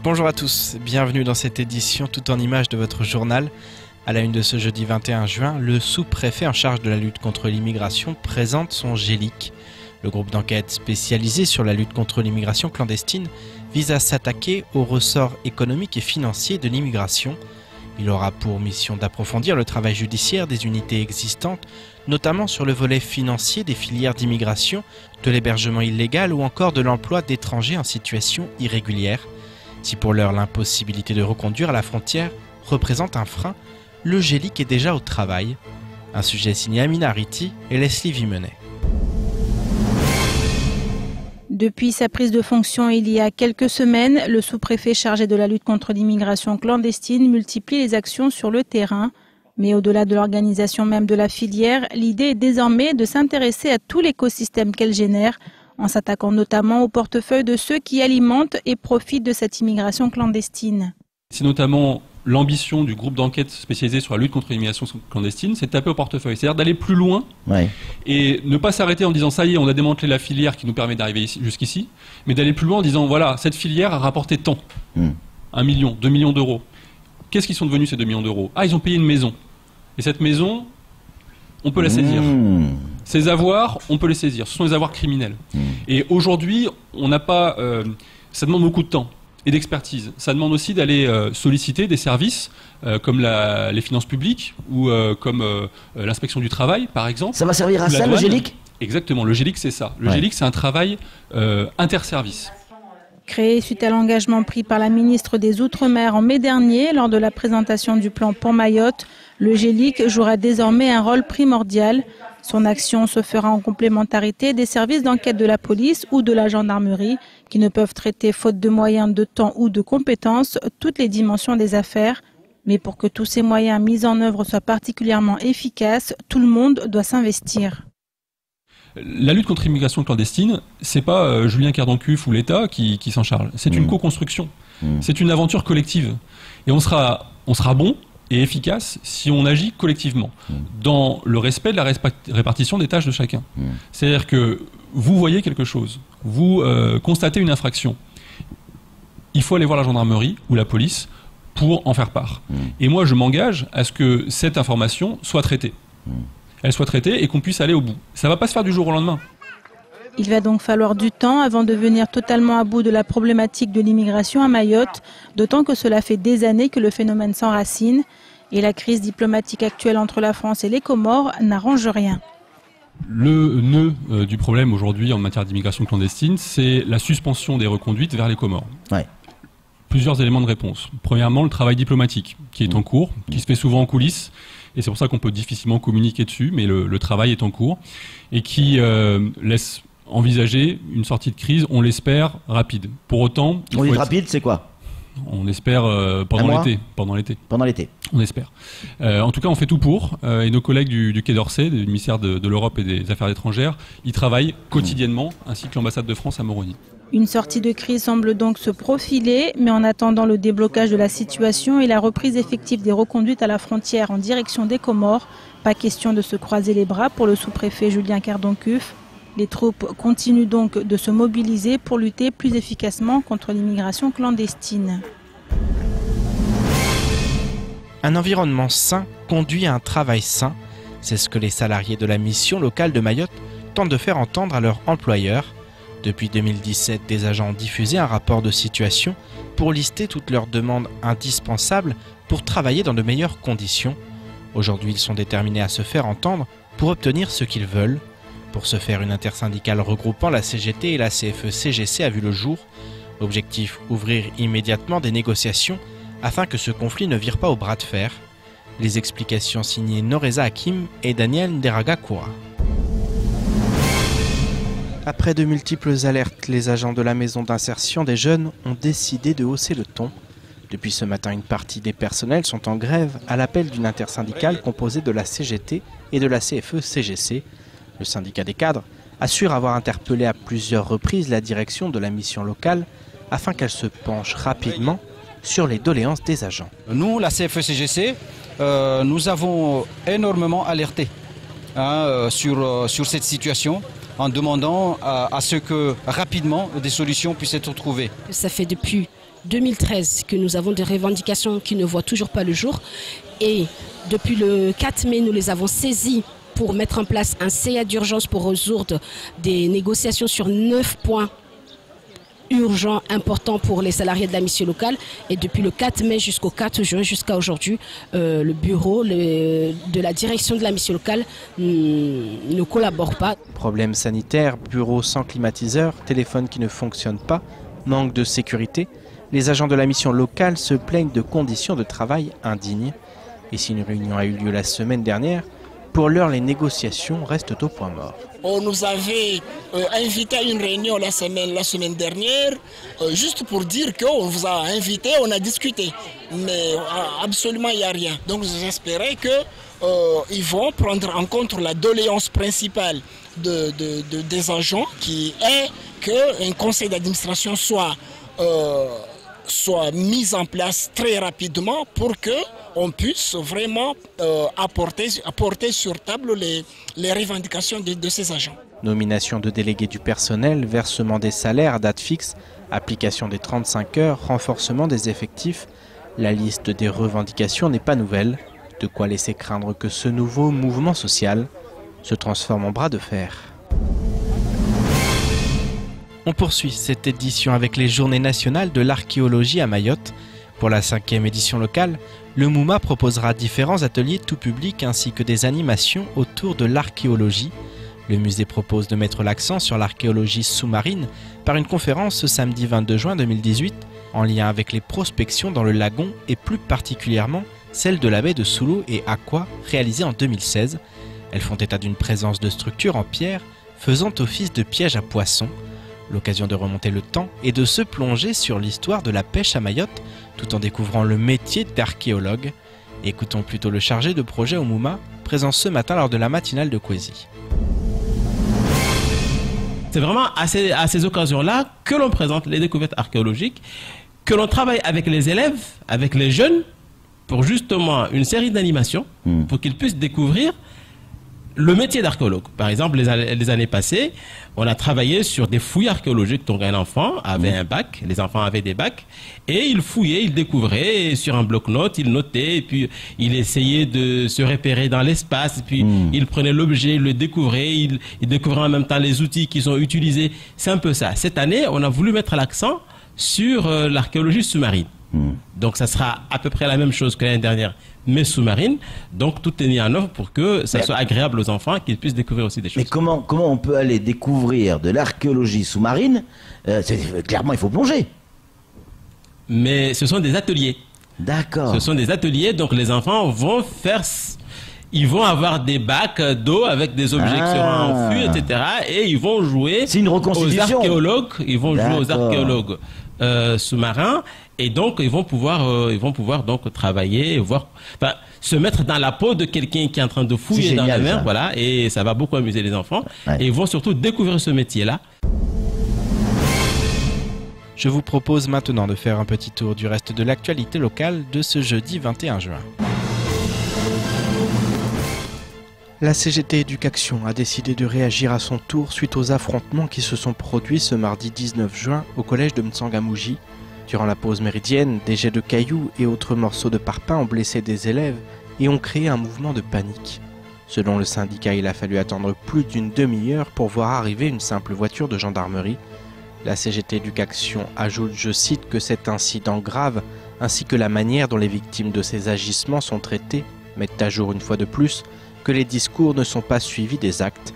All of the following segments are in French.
Bonjour à tous, bienvenue dans cette édition tout en images de votre journal. À la une de ce jeudi 21 juin, le sous-préfet en charge de la lutte contre l'immigration présente son GELIC. Le groupe d'enquête spécialisé sur la lutte contre l'immigration clandestine vise à s'attaquer aux ressorts économiques et financiers de l'immigration. Il aura pour mission d'approfondir le travail judiciaire des unités existantes, notamment sur le volet financier des filières d'immigration, de l'hébergement illégal ou encore de l'emploi d'étrangers en situation irrégulière. Si pour l'heure l'impossibilité de reconduire à la frontière représente un frein, le GELIC est déjà au travail. Un sujet signé Amina Ariti et Leslie Vimenet. Depuis sa prise de fonction il y a quelques semaines, le sous-préfet chargé de la lutte contre l'immigration clandestine multiplie les actions sur le terrain. Mais au-delà de l'organisation même de la filière, l'idée est désormais de s'intéresser à tout l'écosystème qu'elle génère, en s'attaquant notamment au portefeuille de ceux qui alimentent et profitent de cette immigration clandestine. C'est notamment l'ambition du groupe d'enquête spécialisé sur la lutte contre l'immigration clandestine, c'est de taper au portefeuille, c'est-à-dire d'aller plus loin et ne pas s'arrêter en disant ça y est, on a démantelé la filière qui nous permet d'arriver jusqu'ici, mais d'aller plus loin en disant voilà, cette filière a rapporté tant, 1 million, 2 millions d'euros. Qu'est-ce qu'ils sont devenus ces 2 millions d'euros? Ah, ils ont payé une maison. Et cette maison, on peut la saisir. Ces avoirs, on peut les saisir. Ce sont les avoirs criminels. Et aujourd'hui, on n'a pas... ça demande beaucoup de temps et d'expertise. Ça demande aussi d'aller solliciter des services comme les finances publiques ou comme l'inspection du travail, par exemple. Ça va servir à ça, le GELIC? Exactement. Le GELIC, c'est ça. Le GELIC, c'est un travail interservice. Créé suite à l'engagement pris par la ministre des Outre-mer en mai dernier lors de la présentation du plan pour Mayotte, le GELIC jouera désormais un rôle primordial. Son action se fera en complémentarité des services d'enquête de la police ou de la gendarmerie qui ne peuvent traiter, faute de moyens, de temps ou de compétences, toutes les dimensions des affaires. Mais pour que tous ces moyens mis en œuvre soient particulièrement efficaces, tout le monde doit s'investir. La lutte contre l'immigration clandestine, c'est pas Julien Kerdancuff ou l'État qui s'en charge. C'est une co-construction. C'est une aventure collective. Et on sera bon et efficace si on agit collectivement, dans le respect de la répartition des tâches de chacun. C'est-à-dire que vous voyez quelque chose, vous constatez une infraction, il faut aller voir la gendarmerie ou la police pour en faire part. Et moi, je m'engage à ce que cette information soit traitée. Elle soit traitée et qu'on puisse aller au bout. Ça ne va pas se faire du jour au lendemain. Il va donc falloir du temps avant de venir totalement à bout de la problématique de l'immigration à Mayotte, d'autant que cela fait des années que le phénomène s'enracine et la crise diplomatique actuelle entre la France et les Comores n'arrange rien. Le nœud du problème aujourd'hui en matière d'immigration clandestine, c'est la suspension des reconduites vers les Comores. Plusieurs éléments de réponse. Premièrement, le travail diplomatique qui est en cours, qui se fait souvent en coulisses, et c'est pour ça qu'on peut difficilement communiquer dessus, mais le travail est en cours, et qui laisse envisager une sortie de crise, on l'espère, rapide. Pour autant... On dit rapide, c'est quoi? On espère pendant l'été. Pendant l'été. On espère. En tout cas, on fait tout pour. Et nos collègues du Quai d'Orsay, du ministère de l'Europe et des Affaires étrangères, ils travaillent quotidiennement, ainsi que l'ambassade de France à Moroni. Une sortie de crise semble donc se profiler, mais en attendant le déblocage de la situation et la reprise effective des reconduites à la frontière en direction des Comores, pas question de se croiser les bras pour le sous-préfet Julien Kerdancuff. Les troupes continuent donc de se mobiliser pour lutter plus efficacement contre l'immigration clandestine. Un environnement sain conduit à un travail sain. C'est ce que les salariés de la mission locale de Mayotte tentent de faire entendre à leur employeur. Depuis 2017, des agents ont diffusé un rapport de situation pour lister toutes leurs demandes indispensables pour travailler dans de meilleures conditions. Aujourd'hui, ils sont déterminés à se faire entendre pour obtenir ce qu'ils veulent. Pour ce faire, une intersyndicale regroupant la CGT et la CFE-CGC a vu le jour. Objectif, ouvrir immédiatement des négociations afin que ce conflit ne vire pas au bras de fer. Les explications signées Noreza Hakim et Daniel Nderaga-Koura. Après de multiples alertes, les agents de la maison d'insertion des jeunes ont décidé de hausser le ton. Depuis ce matin, une partie des personnels sont en grève à l'appel d'une intersyndicale composée de la CGT et de la CFE-CGC. Le syndicat des cadres assure avoir interpellé à plusieurs reprises la direction de la mission locale afin qu'elle se penche rapidement sur les doléances des agents. Nous, la CFE-CGC, nous avons énormément alerté sur cette situation en demandant à ce que rapidement des solutions puissent être trouvées. Ça fait depuis 2013 que nous avons des revendications qui ne voient toujours pas le jour. Et depuis le 4 mai, nous les avons saisies pour mettre en place un CA d'urgence pour résoudre des négociations sur 9 points urgents, importants pour les salariés de la mission locale. Et depuis le 4 mai jusqu'au 4 juin, jusqu'à aujourd'hui, le bureau de la direction de la mission locale ne collabore pas. Problèmes sanitaires, bureau sans climatiseur, téléphone qui ne fonctionne pas, manque de sécurité. Les agents de la mission locale se plaignent de conditions de travail indignes. Et si une réunion a eu lieu la semaine dernière, pour l'heure, les négociations restent au point mort. On nous avait invité à une réunion la semaine dernière, juste pour dire qu'on vous a invité, on a discuté. Mais absolument, il n'y a rien. Donc j'espérais qu'ils vont prendre en compte la doléance principale des agents, qui est qu'un conseil d'administration soit mis en place très rapidement pour qu'on puisse vraiment apporter sur table les revendications de ces agents. Nomination de délégués du personnel, versement des salaires à date fixe, application des 35 heures, renforcement des effectifs. La liste des revendications n'est pas nouvelle, de quoi laisser craindre que ce nouveau mouvement social se transforme en bras de fer. On poursuit cette édition avec les Journées nationales de l'archéologie à Mayotte. Pour la 5e édition locale, le MOUMA proposera différents ateliers tout public ainsi que des animations autour de l'archéologie. Le musée propose de mettre l'accent sur l'archéologie sous-marine par une conférence ce samedi 22 juin 2018 en lien avec les prospections dans le lagon et plus particulièrement celle de la baie de Soulou et Aqua réalisée en 2016. Elles font état d'une présence de structures en pierre faisant office de pièges à poissons. L'occasion de remonter le temps et de se plonger sur l'histoire de la pêche à Mayotte tout en découvrant le métier d'archéologue. Écoutons plutôt le chargé de projet au MOUMA, présent ce matin lors de la matinale de Kwesi. C'est vraiment à ces occasions-là que l'on présente les découvertes archéologiques, que l'on travaille avec les élèves, avec les jeunes, pour justement une série d'animations, pour qu'ils puissent découvrir le métier d'archéologue. Par exemple, les années passées, on a travaillé sur des fouilles archéologiques. Donc un enfant avait un bac, les enfants avaient des bacs, et ils fouillaient, ils découvraient sur un bloc-notes, ils notaient, et puis ils essayaient de se repérer dans l'espace, et puis ils prenaient l'objet, ils le découvraient, ils découvraient en même temps les outils qu'ils ont utilisés. C'est un peu ça. Cette année, on a voulu mettre l'accent sur l'archéologie sous-marine. Donc ça sera à peu près la même chose que l'année dernière, mais sous-marine. Donc tout est mis en œuvre pour que ça soit agréable aux enfants, qu'ils puissent découvrir aussi des choses. Mais comment on peut aller découvrir de l'archéologie sous-marine? Clairement, il faut plonger. Mais ce sont des ateliers. D'accord. Ce sont des ateliers, donc les enfants vont faire... Ils vont avoir des bacs d'eau avec des objets qui seront enfouis, etc. Et ils vont jouer aux archéologues. Ils vont jouer aux archéologues sous-marins. Et donc, ils vont pouvoir donc travailler, voir, se mettre dans la peau de quelqu'un qui est en train de fouiller dans la mer, voilà, et ça va beaucoup amuser les enfants. Ouais. Et ils vont surtout découvrir ce métier-là. Je vous propose maintenant de faire un petit tour du reste de l'actualité locale de ce jeudi 21 juin. La CGT Éducation a décidé de réagir à son tour suite aux affrontements qui se sont produits ce mardi 19 juin au collège de Mtsangamouji. Durant la pause méridienne, des jets de cailloux et autres morceaux de parpaing ont blessé des élèves et ont créé un mouvement de panique. Selon le syndicat, il a fallu attendre plus d'une demi-heure pour voir arriver une simple voiture de gendarmerie. La CGT Éducation ajoute, je cite, que cet incident grave ainsi que la manière dont les victimes de ces agissements sont traitées mettent à jour une fois de plus que les discours ne sont pas suivis des actes.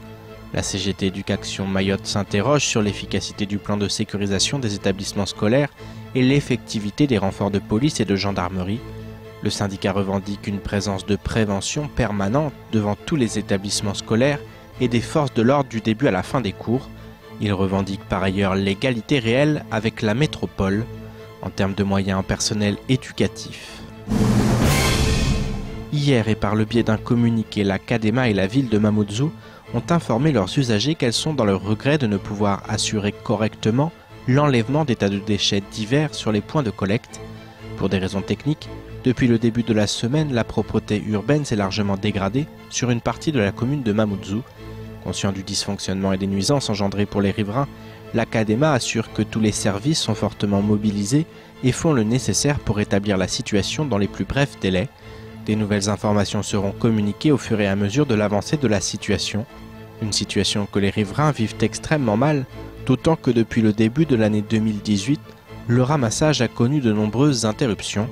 La CGT Éducation Mayotte s'interroge sur l'efficacité du plan de sécurisation des établissements scolaires et l'effectivité des renforts de police et de gendarmerie. Le syndicat revendique une présence de prévention permanente devant tous les établissements scolaires et des forces de l'ordre du début à la fin des cours. Il revendique par ailleurs l'égalité réelle avec la métropole en termes de moyens en personnel éducatif. Hier et par le biais d'un communiqué, la CADEMA et la ville de Mamoudzou ont informé leurs usagers qu'elles sont dans le regret de ne pouvoir assurer correctement l'enlèvement des tas de déchets divers sur les points de collecte. Pour des raisons techniques, depuis le début de la semaine, la propreté urbaine s'est largement dégradée sur une partie de la commune de Mamoudzou. Conscient du dysfonctionnement et des nuisances engendrées pour les riverains, l'Académa assure que tous les services sont fortement mobilisés et font le nécessaire pour rétablir la situation dans les plus brefs délais. Des nouvelles informations seront communiquées au fur et à mesure de l'avancée de la situation. Une situation que les riverains vivent extrêmement mal, d'autant que depuis le début de l'année 2018, le ramassage a connu de nombreuses interruptions,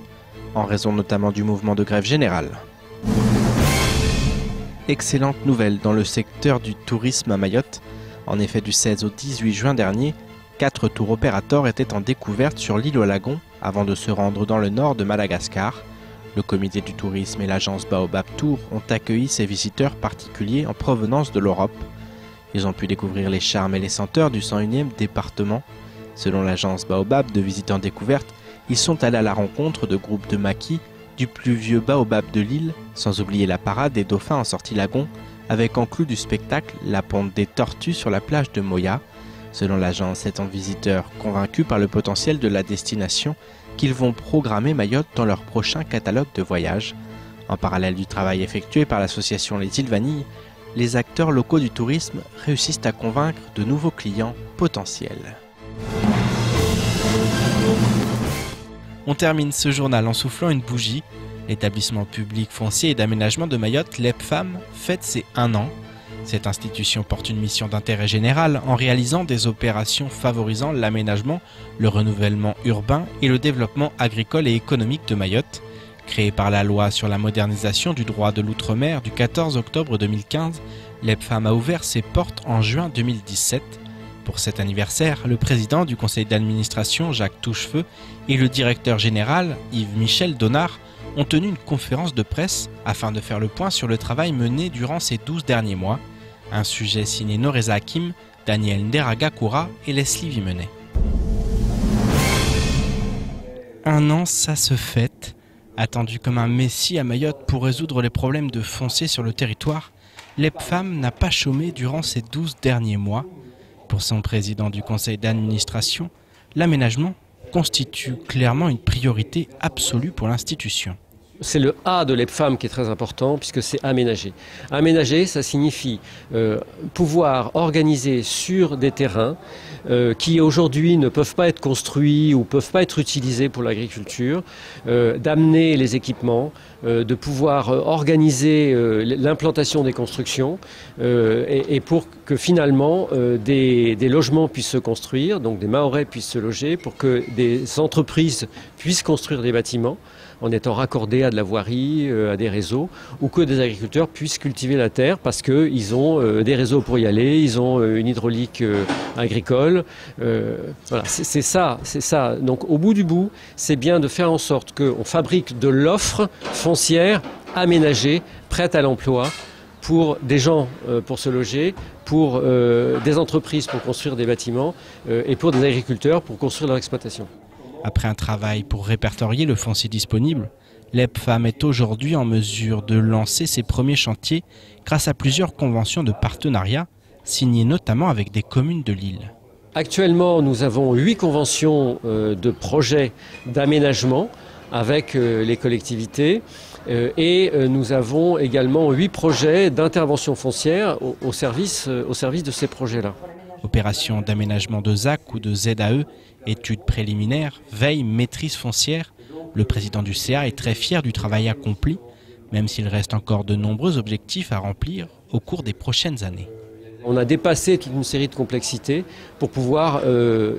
en raison notamment du mouvement de grève générale. Excellente nouvelle dans le secteur du tourisme à Mayotte. En effet, du 16 au 18 juin dernier, 4 tours opérateurs étaient en découverte sur l'île aux Lagons avant de se rendre dans le nord de Madagascar. Le comité du tourisme et l'agence Baobab Tour ont accueilli ces visiteurs particuliers en provenance de l'Europe. Ils ont pu découvrir les charmes et les senteurs du 101e département. Selon l'agence Baobab de visite en découverte, ils sont allés à la rencontre de groupes de maquis, du plus vieux baobab de l'île, sans oublier la parade des dauphins en sortie lagon, avec en clou du spectacle la ponte des tortues sur la plage de Moya. Selon l'agence, c'est en visiteurs convaincus par le potentiel de la destination qu'ils vont programmer Mayotte dans leur prochain catalogue de voyages. En parallèle du travail effectué par l'association Les Îles Vanilles, les acteurs locaux du tourisme réussissent à convaincre de nouveaux clients potentiels. On termine ce journal en soufflant une bougie. L'établissement public foncier et d'aménagement de Mayotte, l'EPFAM, fête ses 1 an. Cette institution porte une mission d'intérêt général en réalisant des opérations favorisant l'aménagement, le renouvellement urbain et le développement agricole et économique de Mayotte. Créée par la loi sur la modernisation du droit de l'outre-mer du 14 octobre 2015, l'EPFAM a ouvert ses portes en juin 2017. Pour cet anniversaire, le président du conseil d'administration, Jacques Touchefeu, et le directeur général, Yves-Michel Donard, ont tenu une conférence de presse afin de faire le point sur le travail mené durant ces 12 derniers mois. Un sujet signé Noreza Hakim, Daniel Nderaga-Koura et Leslie Vimenet. 1 an, ça se fête. Attendu comme un messie à Mayotte pour résoudre les problèmes de foncier sur le territoire, l'EPFAM n'a pas chômé durant ces 12 derniers mois. Pour son président du conseil d'administration, l'aménagement constitue clairement une priorité absolue pour l'institution. C'est le A de l'EPFAM qui est très important puisque c'est aménager. Aménager, ça signifie pouvoir organiser sur des terrains qui aujourd'hui ne peuvent pas être construits ou peuvent pas être utilisés pour l'agriculture, d'amener les équipements, de pouvoir organiser l'implantation des constructions et pour que finalement des logements puissent se construire, donc des Mahorais puissent se loger, pour que des entreprises puissent construire des bâtiments en étant raccordés à de la voirie, à des réseaux, ou que des agriculteurs puissent cultiver la terre parce qu'ils ont des réseaux pour y aller, ils ont une hydraulique agricole. Voilà, c'est ça. Donc au bout du bout, c'est bien de faire en sorte qu'on fabrique de l'offre foncière aménagée, prête à l'emploi, pour des gens pour se loger, pour des entreprises pour construire des bâtiments et pour des agriculteurs pour construire leur exploitation. Après un travail pour répertorier le foncier disponible, l'EPFAM est aujourd'hui en mesure de lancer ses premiers chantiers grâce à plusieurs conventions de partenariat signées notamment avec des communes de l'île. Actuellement, nous avons 8 conventions de projets d'aménagement avec les collectivités et nous avons également 8 projets d'intervention foncière au service de ces projets-là. Opération d'aménagement de ZAC ou de ZAE, études préliminaires, veille, maîtrise foncière, le président du CA est très fier du travail accompli, même s'il reste encore de nombreux objectifs à remplir au cours des prochaines années. On a dépassé toute une série de complexités pour pouvoir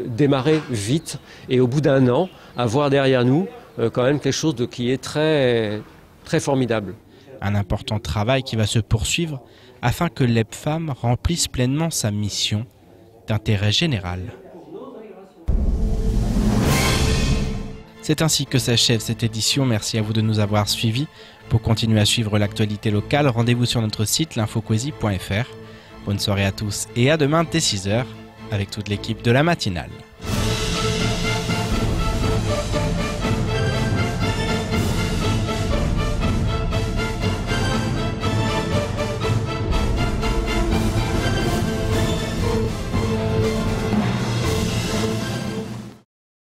démarrer vite et au bout d'1 an, avoir derrière nous quand même quelque chose qui est très, très formidable. Un important travail qui va se poursuivre afin que l'EPFAM remplisse pleinement sa mission d'intérêt général. C'est ainsi que s'achève cette édition. Merci à vous de nous avoir suivis. Pour continuer à suivre l'actualité locale, rendez-vous sur notre site l'infoquesie.fr. Bonne soirée à tous et à demain dès 6h avec toute l'équipe de la matinale.